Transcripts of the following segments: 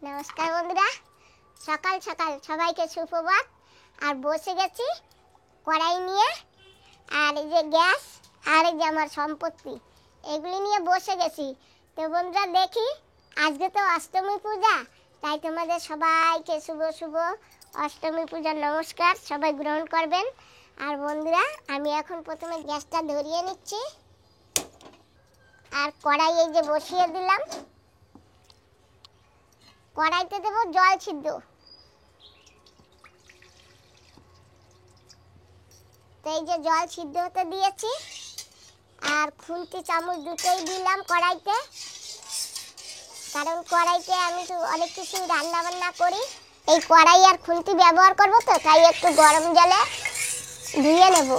নমস্কার বন্ধুরা, সকাল সকাল সবাইকে সুপ্রভাত। আর বসে গেছি কড়াই নিয়ে, আর এই যে গ্যাস আর এই যে আমার সম্পত্তি, এগুলি নিয়ে বসে গেছি। তো বন্ধুরা দেখি, আজকে তো অষ্টমী পূজা, তাই তোমাদের সবাইকে শুভ শুভ অষ্টমী পূজার নমস্কার, সবাই গ্রহণ করবেন। আর বন্ধুরা, আমি এখন প্রথমে গ্যাসটা ধরিয়ে নিচ্ছি, আর কড়াই এই যে বসিয়ে দিলাম। কড়াইতে দেবো জল সিদ্ধ। তো এই যে জল সিদ্ধ হতে দিয়েছি, আর খুন্তি চামচ দুটোই দিলাম কড়াইতে, কারণ কড়াইতে আমি তো অনেক কিছু রান্না বান্না করি। এই কড়াই আর খুন্তি ব্যবহার করবো, তো তাই একটু গরম জলে ধুয়ে নেব।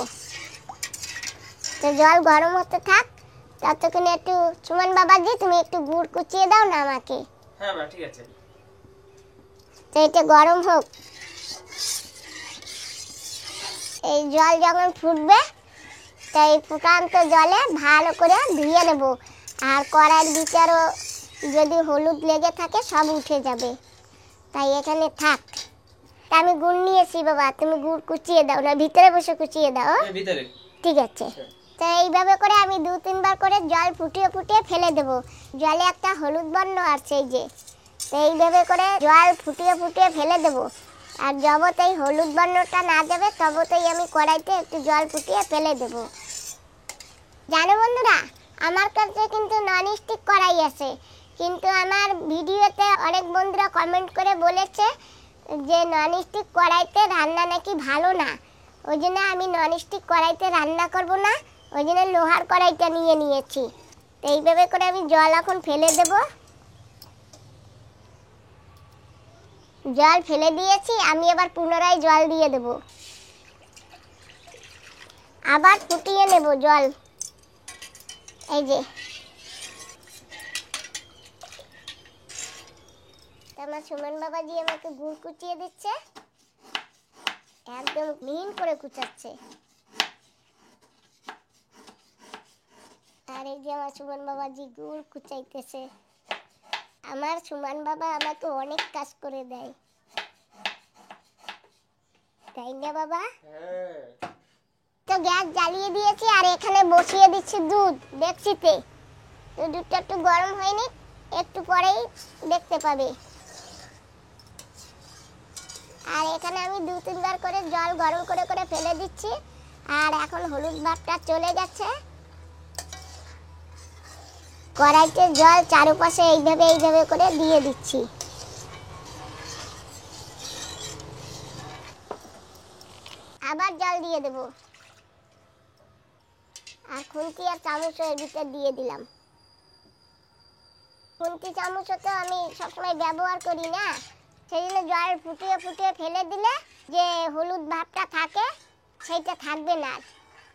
তো জল গরম হতে থাক, ততক্ষণে একটু সুমন বাবাজি তুমি একটু গুড় কুচিয়ে দাও না আমাকে। হ্যাঁ মা, ঠিক আছে। তো এটা গরম হোক। এই জল যখন ফুটবে, তাই ফুটান্ত জলে ভালো করে ধুয়ে নেব। আর কড়াইয়ের ভিতরও যদি হলুদ লেগে থাকে সব উঠে যাবে, তাই এখানে থাক। তা আমি গুড় নিয়েছি বাবা, তুমি গুড় কুচিয়ে দাও না, ভিতরে বসে কুচিয়ে দাও। ভিতরে ঠিক আছে। তো এইভাবে করে আমি 2-3 বার করে জল ফুটিয়ে ফুটিয়ে ফেলে দেব। জলে একটা হলুদ বর্ণ আসছে এই যে, তো এইভাবে করে জল ফুটিয়ে ফুটিয়ে ফেলে দেব। আর যতই হলুদ বর্ণটা না যাবে ততই আমি কড়াইতে একটু জল ফুটিয়ে ফেলে দেব। জানো বন্ধুরা, আমার কাছে কিন্তু নন স্টিক কড়াই আছে, কিন্তু আমার ভিডিওতে অনেক বন্ধুরা কমেন্ট করে বলেছে যে নন স্টিক কড়াইতে রান্না নাকি ভালো না। ওই জন্য আমি নন স্টিক কড়াইতে রান্না করব না, ওই জন্য লোহার কড়াইটা নিয়ে নিয়েছি। তো এইভাবে করে আমি জল এখন ফেলে দেব। জল ফেলে দিয়েছি, আমি এবার পুনরায় জল দিয়ে দেব। আবার ফুটিয়ে নেব জল। এই যে আমার সুমন বাবাজি আমাকে গুড় কুচিয়ে দিচ্ছে, একদম মিহিন করে কুচাচ্ছে। আর এই যে আমার সুমন বাবাজি গুড় কুচাইতেছে। আমার সুমন বাবা আমাকে অনেক কাজ করে দেয়, তাই না বাবা? তো গ্যাস জ্বালিয়ে দিয়েছি, আর এখানে বসিয়ে দিচ্ছি দুধ ডেকচিতে। তো দুধটা একটু গরম হয়নি, একটু পরেই দেখতে পাবে। আর এখানে আমি 2-3 বার করে জল গরম করে করে ফেলে দিচ্ছি। আর এখন হলুদ ভাবটা চলে গেছে। কড়াইতে জল চারপাশে এইভাবে করে দিয়ে দিচ্ছি। আবার জল দিয়ে দেব, আর খুন্তি আর চামচ এর ভিতর দিয়ে দিলাম। খুন্তি চামচ তো আমি সবসময় ব্যবহার করি না, সেই জন্য জল ফুটিয়ে ফুটিয়ে ফেলে দিলে যে হলুদ ভাবটা থাকে সেইটা থাকবে না।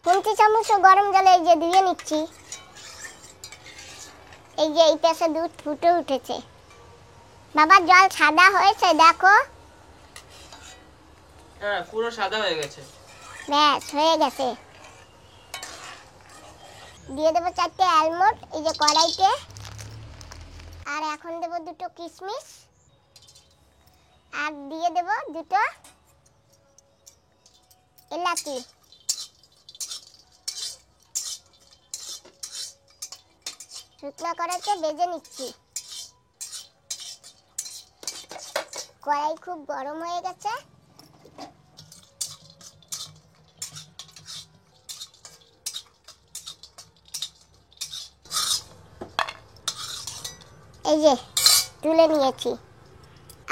খুন্তি চামচও গরম জলে এই যে ধুয়ে নিচ্ছি। এই যে এই পাশে দুধ ফুটে উঠেছে। বাবা জল সাদা হয়েছে দেখো। হ্যাঁ, পুরো সাদা হয়ে গেছে। ব্যাস হয়ে গেছে। দিয়ে দেবো 4টে আলমন্ড এই যে কড়াইতে। আর এখন দেবো 2টো কিশমিশ, আর দিয়ে দেবো 2টো এলাচি। শুকনো কড়াইতে ভেজে নিচ্ছি। কড়াই খুব গরম হয়ে গেছে। এই যে তুলে নিয়েছি।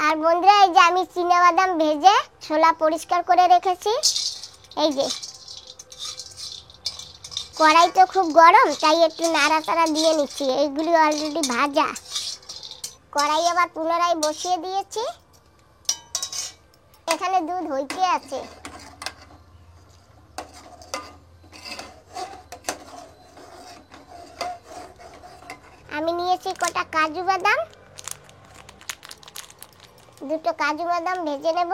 আর বন্ধুরা, এই যে আমি চিনাবাদাম ভেজে ছোলা পরিষ্কার করে রেখেছি। এই যে কড়াই তো খুব গরম, তাই একটু নাড়াচাড়া দিয়ে নিচ্ছি। এইগুলি অলরেডি ভাজা। কড়াই আবার পুনরায় বসিয়ে দিয়েছি। এখানে দুধ হইতে আছে। আমি নিয়েছি কটা কাজু বাদাম, 2টো কাজু বাদাম ভেজে নেব।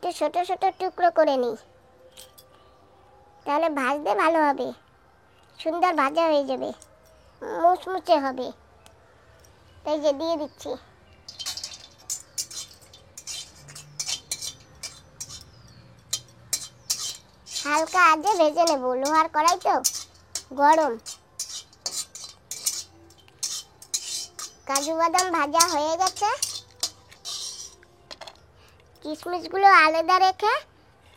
একটু ছোট ছোট টুকরো করে নিই, তাহলে ভাজতে ভালো হবে, সুন্দর ভাজা হয়ে যাবে। মুচমুচে হবে। এই যে দিয়ে দিচ্ছি। হালকা আজে ভেজে নেব, লোহার কড়াই তো গরম। কাজু বাদাম ভাজা হয়ে গেছে। কিশমিশগুলো আলাদা রেখে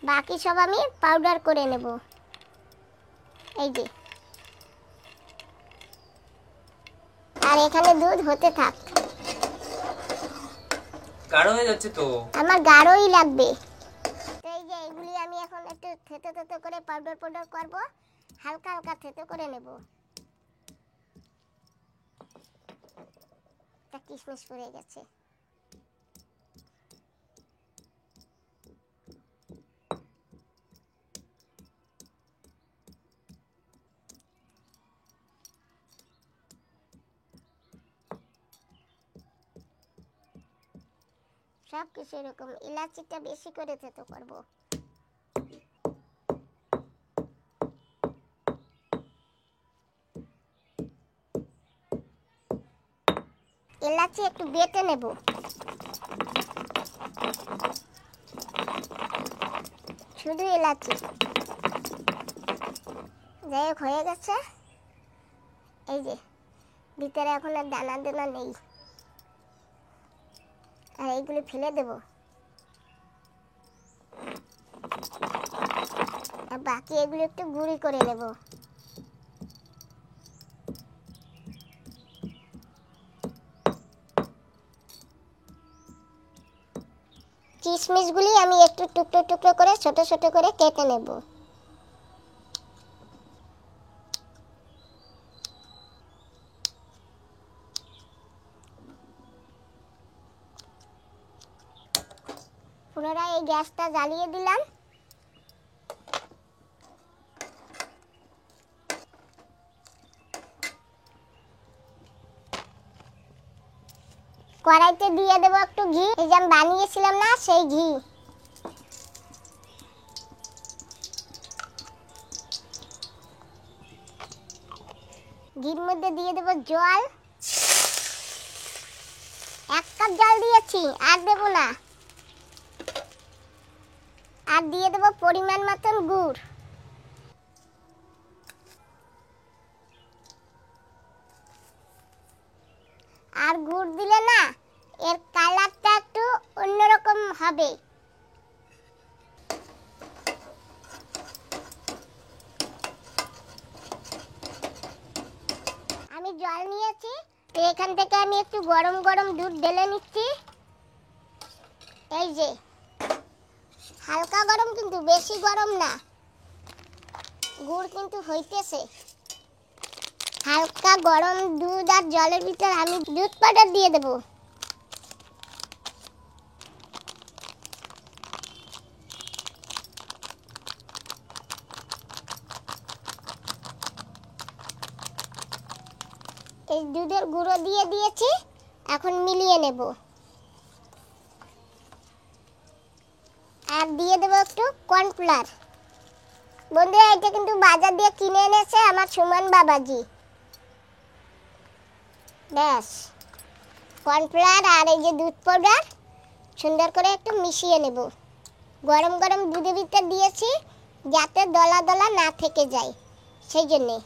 বাকি সব আমি পাউডার করে নেব। এই যে, আর এখানে দুধ হতে থাক। গাঢ় হয়ে যাচ্ছে তো। আমার গাঢ়ই লাগবে। তো এই যে এগুলি আমি এখন একটু থেতো থেতো করে পাউডার করব। হালকা হালকা থেতো করে নেব। তা কিশমিশ পড়ে গেছে। সব কিছু এরকম, এলাচিটা বেশি করে থেতো করব। এলাচি একটু বেটে নেব। শুধু এলাচি। যাই হোক, হয়ে গেছে। এই যে ভিতরে এখন আর দানা দানা নেই। আর এইগুলি ফেলে দেব। আর বাকি এগুলো একটু গুঁড়ি করে নেব। কিশমিশগুলি আমি একটু টুকরো টুকরো করে ছোট ছোট করে কেটে নেব। পুনরায় এই গ্যাসটা জ্বালিয়ে দিলাম। কড়াইতে দিয়ে দেব একটু ঘি। এই যে আমি বানিয়েছিলাম না, সেই ঘি। ঘির মধ্যে দিয়ে দেব জল। 1 কাপ জল দিয়েছি, আর দেব না। আর দিয়ে দেব পরিমাণ মতন গুড়। আর গুড় দিলে না এর কালারটা একটু অন্যরকম হবে। আমি জল নিয়েছি, তো এখান থেকে আমি একটু গরম গরম দুধ ঢেলে নিচ্ছি। এই যে হালকা গরম, কিন্তু বেশি গরম না। গুড় কিন্তু হইতেছে। হালকা গরম দুধ আর জলের ভিতর আমি দুধ পাউডার দিয়ে দেব। এই দুধের গুঁড়ো দিয়ে দিয়েছি, এখন মিলিয়ে নেব। আর দিয়ে দেব একটু কর্নফ্লাওয়ার। বন্ধুরা, এটা কিন্তু বাজার দিয়ে কিনে এনেছে আমার সুমন বাবাজি। ব্যাস, কর্নফ্লাওয়ার আর এই যে দুধ পাউডার সুন্দর করে একটু মিশিয়ে নেব। গরম গরম দুধের ভিতর দিয়েছি যাতে দলা দলা না থেকে যায়, সেই জন্যে।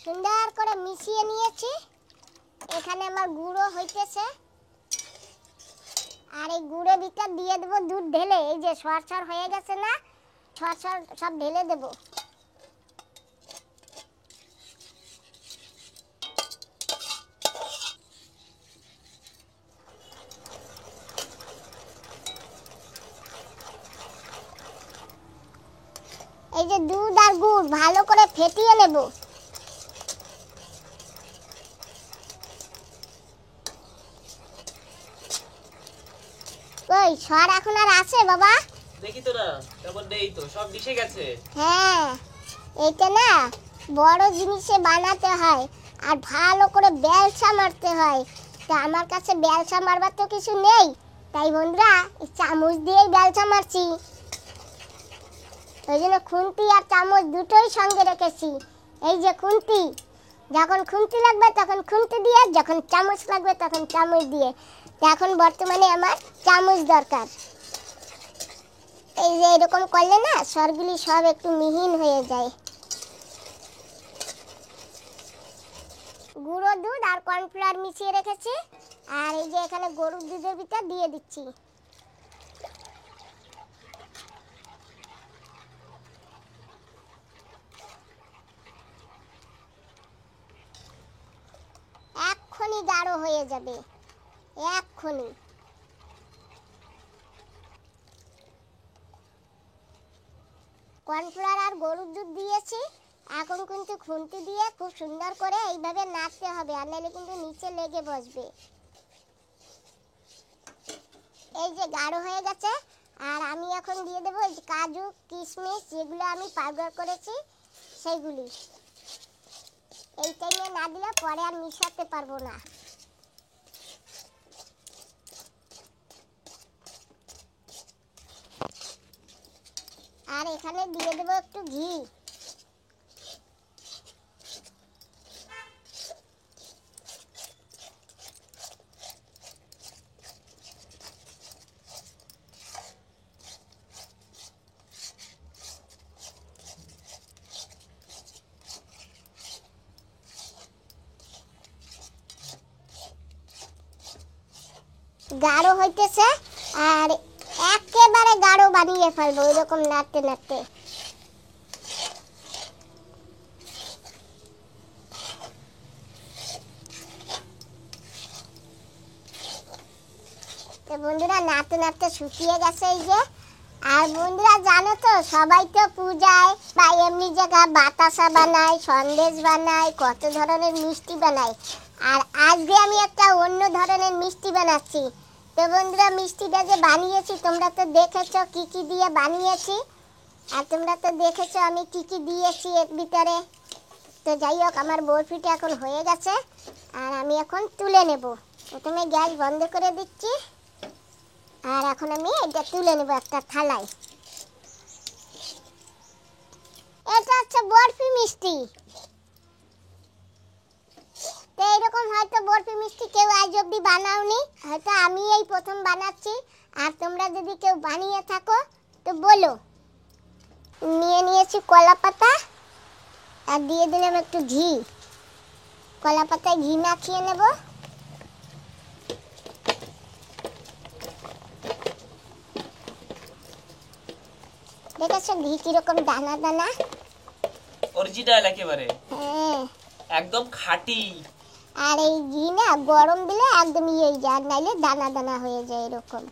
সুন্দর করে মিশিয়ে নিয়েছি। এখানে আমার গুঁড়ো হইতেছে। আর এই গুঁড়োর ভিতর দিয়ে দেবো দুধ ঢেলে। এই যে সরসর হয়ে গেছে না, সরসর সব ঢেলে দেব। এই যে দুধ আর গুড় ভালো করে ফেটিয়ে নেব। ওই সর এখন আর আছে বাবা? দেখি তো না, তারপর দেই তো, সব মিশে গেছে। হ্যাঁ, এটা না বড় জিনিসে বানাতে হয় আর ভালো করে বেলসা মারতে হয়। তা আমার কাছে বেলসা মারবার তো কিছু নেই, তাই বন্ধুরা এই চামচ দিয়েই বেলসা মারছি। ওই জন্য খুন্তি আর চামচ দুটোই সঙ্গে রেখেছি। এই যে খুন্তি, যখন খুন্তি লাগবে তখন খুন্তি দিয়ে, যখন চামচ লাগবে তখন চামচ দিয়ে। তো এখন বর্তমানে আমার চামচ দরকার। এই যে এরকম করলে না সরগুলি সব একটু মিহিন হয়ে যায়। গুঁড়ো দুধ আর কর্নফ্লাওয়ার মিশিয়ে রেখেছি, আর এই যে এখানে গরুর দুধের ভিতর দিয়ে দিচ্ছি। এক্ষুনি গাঢ় হয়ে যাবে, এক্ষুনি। কর্নফ্লাওয়ার আর গরুর দুধ দিয়েছি, এখন কিন্তু খুন্তি দিয়ে খুব সুন্দর করে এইভাবে নাড়তে হবে, আর নাহলে কিন্তু নিচে লেগে বসবে। এই যে গাঢ় হয়ে গেছে, আর আমি এখন দিয়ে দেবো এই যে কাজু কিশমিশ যেগুলো আমি পাউডার করেছি সেইগুলি। এই টাইমে না দিলে পরে আর মিশাতে পারবো না। আর এখানে দিয়ে দেবো একটু ঘি। গাঢ় হইতেছে, আর একেবারে গাঢ় বানিয়ে ফেলবো এরকম নাড়তে নাড়তে। তো বন্ধুরা নাড়তে নাড়তে শুকিয়ে গেছে এই যে। আর বন্ধুরা জানো তো, সবাই তো পূজায় বা এমনি জায়গা বাতাসা বানায়, সন্দেশ বানায়, কত ধরনের মিষ্টি বানায়। আর আজকে আমি একটা অন্য ধরনের মিষ্টি বানাচ্ছি। তো বন্ধুরা মিষ্টিটা যে বানিয়েছি তোমরা তো দেখেছো কি কি দিয়ে বানিয়েছি, আর তোমরা তো দেখেছো আমি কি কি দিয়েছি এর ভিতরে। তো যাই হোক, আমার বরফিটা এখন হয়ে গেছে, আর আমি এখন তুলে নেব। প্রথমে গ্যাস বন্ধ করে দিচ্ছি, আর এখন আমি এটা তুলে নেব একটা থালায়। এটা হচ্ছে বরফি মিষ্টি। তো এইরকম হয়তো বরফি মিষ্টি কেউ আজ অব্দি বানাওনি, হয়তো আমি এই প্রথম বানাচ্ছি। আর তোমরা যদি কেউ বানিয়ে থাকো তো বলো। নিয়ে নিয়েছি কলা পাতা, আর দিয়ে দিলাম একটু ঘি। কলা পাতায় ঘি মাখিয়ে নেব। দেখেছো ঘি কিরকম দানা দানা? অরিজিনাল একেবারে, হ্যাঁ একদম খাঁটি। আর এই ঘি না গরম দিলে একদম ইয়ে যায়, নাইলে দানা দানা হয়ে যায় এরকম।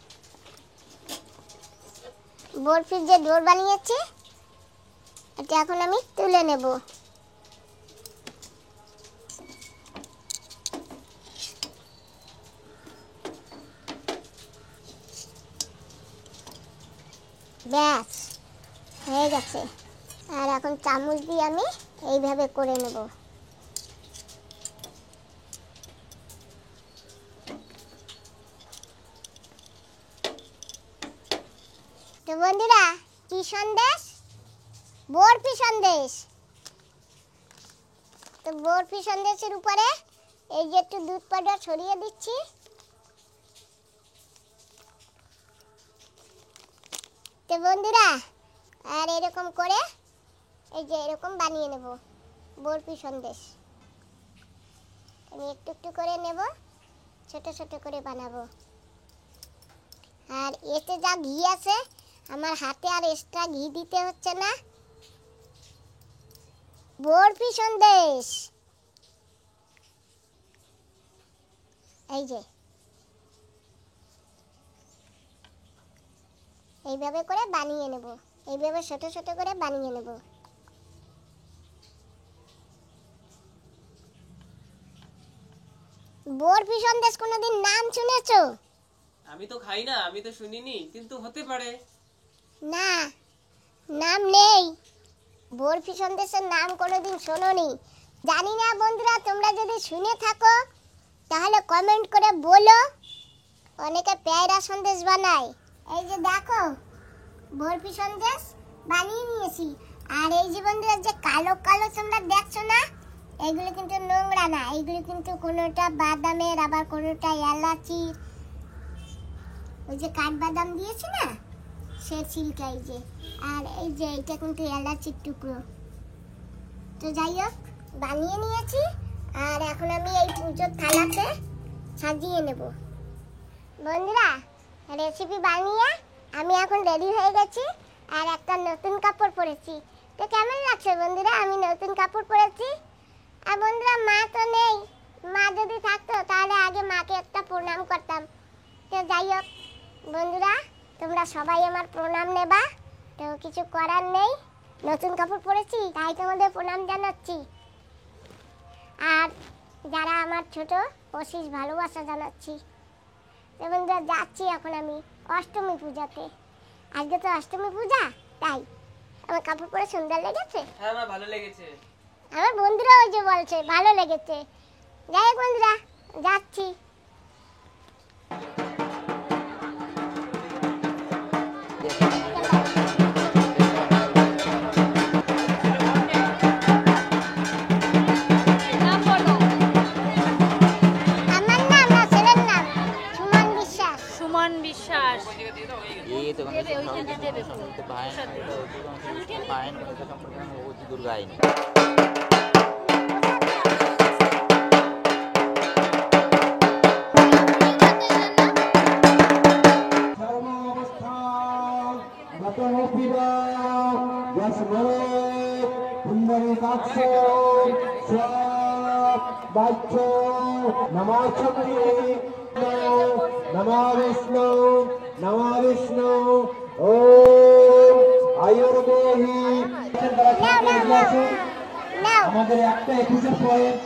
বরফির যে ডোর বানিয়েছি এটা এখন আমি তুলে নেব। ব্যাস হয়ে গেছে। আর এখন চামচ দিয়ে আমি এইভাবে করে নেব। তো বন্ধুরা কি সন্দেশ? বরফি সন্দেশ। তো বরফি সন্দেশের উপরে এই যে একটু দুধ পাউডার ছড়িয়ে দিচ্ছি। তো বন্ধুরা আর এরকম করে এই যে এরকম বানিয়ে নেব বরফি সন্দেশ। আমি একটু একটু করে নেব, ছোট ছোট করে বানাবো। আর এতে যা ঘি আছে আমার হাতে আর এক্সট্রা ঘি দিতে হচ্ছে না। বরফি সন্দেশ এই যে এইভাবে করে বানিয়ে নেব, এইভাবে ছোট ছোট করে বানিয়ে নেব। বরফি সন্দেশ কোনোদিন নাম শুনেছো? আমি তো খাই না, আমি তো শুনিনি, কিন্তু হতে পারে। না, নাম নেই। বরফি সন্দেশের নাম কোনোদিন শোনোনি? জানি না বন্ধুরা, তোমরা যদি শুনে থাকো তাহলে কমেন্ট করে বলো। অনেকে পেয়ারা সন্দেশ বানায়। এই যে দেখো বরফি সন্দেশ বানিয়ে নিয়েছি। আর এই যে বন্ধুরা, যে কালো কালো তোমরা দেখছো না, এগুলো কিন্তু নোংরা না, এগুলো কিন্তু কোনোটা বাদামের, আবার কোনোটা এলাচির, ওই যে কাঠবাদাম দিয়েছি না সে ছিলকা, এই যে। আর এই যে এটা কিন্তু এলাচির টুকরো। তো যাই হোক, বানিয়ে নিয়েছি। আর এখন আমি এই পুজোর থালাতে সাজিয়ে নেব। বন্ধুরা, রেসিপি বানিয়ে আমি এখন রেডি হয়ে গেছি আর একটা নতুন কাপড় পরেছি। তো কেমন লাগছে বন্ধুরা, আমি নতুন কাপড় পরেছি? আর বন্ধুরা, মা তো নেই, মা যদি থাকতো তাহলে আগে মাকে একটা প্রণাম করতাম। তো যাই হোক বন্ধুরা, তোমরা সবাই আমার প্রণাম নেবা, তো কিছু করার নেই, নতুন কাপড় পরেছি তাই তোমাদের প্রণাম জানাচ্ছি। আর যারা আমার ছোট, অশেষ ভালোবাসা জানাচ্ছি। তো বন্ধুরা, যাচ্ছি এখন আমি অষ্টমী পূজাতে। আজকে তো অষ্টমী পূজা, তাই আমার কাপড় পরে সুন্দর লেগেছে। হ্যাঁ মা, ভালো লেগেছে। আমার বন্ধুরা ওই যে বলছে ভালো লেগেছে। যাই হোক বন্ধুরা, যাচ্ছি। আমার নাম না, ছেলের নাম সুমন বিশ্বাস। সুমন বিশ্বাস। ये तो दुर्गा आई नमो विष्णु ओम आयुर्देहि নাও, নাও, নাও। আমাদের একটা 21 পয়েন্ট